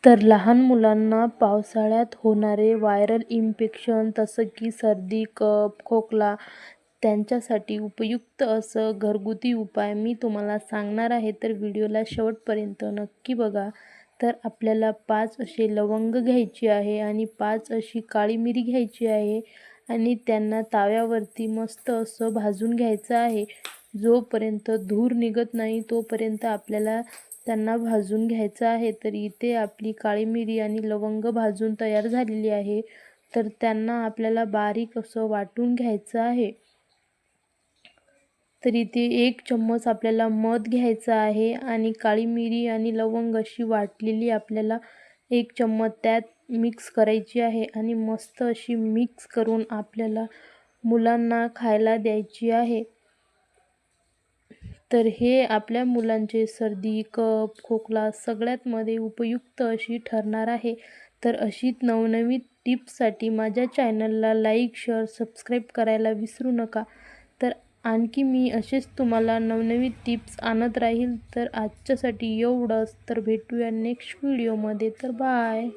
तर लहान मुलांना पावसाळ्यात होणारे व्हायरल इन्फेक्शन जसं की सर्दी, कफ, खोकला त्यांच्यासाठी उपयुक्त असं घरगुती उपाय मी तुम्हाला सांगणार आहे. तर व्हिडिओला शेवटपर्यंत नक्की बघा. तर आपल्याला 5 असे लवंग घ्यायची आहे आणि 5 अशी काळी मिरी घ्यायची आहे आणि त्यांना ताव्यावरती मस्त असं भाजून घ्यायचं आहे. जोपर्यंत धूर निघत नाही तोपर्यंत आपल्याला त्यांना भाजून घ्यायचं आहे. तर इथे आपली काळी मिरी आणि लवंग भाजून तयार झालेली आहे. तर त्यांना आपल्याला बारीक असं वाटून घ्यायचं आहे. तर इथे 1 चम्मच आपल्याला मध घ्यायचा आहे आणि काळी मिरी आणि लवंग अशी वाटलेली आपल्याला 1 चम्मच त्यात मिक्स करायची आहे आणि मस्त अशी मिक्स करून आपल्याला मुलांना खायला द्यायची आहे. तर हे आपल्या मुलांचे सर्दी, कफ, खोकला सगळ्यामध्ये उपयुक्त अशी ठरणार आहे. तर अशीच नवनवीन टिप्ससाठी माझ्या चॅनलला लाईक, शेअर, सबस्क्राईब करायला विसरू नका. तर आणखी मी असेच तुम्हाला नवनवीन टिप्स आणत राहील. तर आजच्यासाठी एवढंच. तर भेटूया नेक्स्ट व्हिडिओमध्ये. तर बाय.